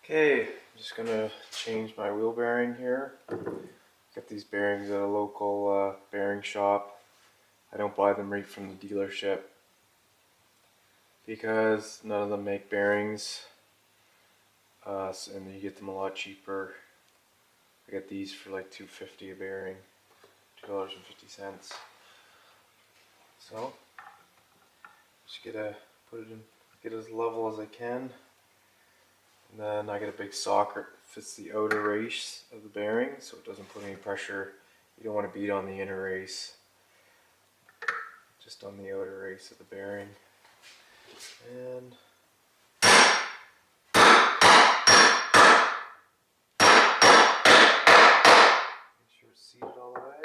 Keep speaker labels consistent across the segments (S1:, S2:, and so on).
S1: Okay, I'm just gonna change my wheel bearing here. Got these bearings at a local bearing shop. I don't buy them right from the dealership because none of them make bearings, and you get them a lot cheaper. I get these for like $2.50 a bearing, $2.50. So just gotta put it in, get as level as I can. And then I get a big socket that fits the outer race of the bearing so it doesn't put any pressure. You don't want to beat on the inner race, just on the outer race of the bearing. And make sure it's seated all the way.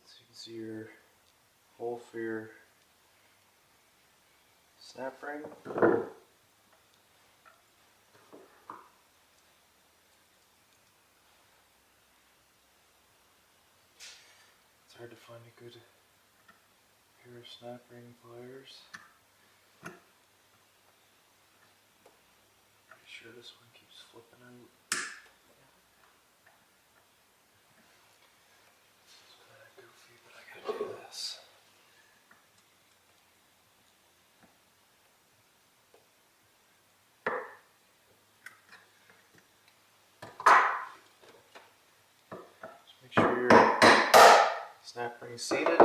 S1: So you can see your hole for your snap ring. It's hard to find a good pair of snap ring pliers. Pretty sure this one keeps flipping out. This is kind of goofy, but I gotta do this. Just make sure your snap ring is seated.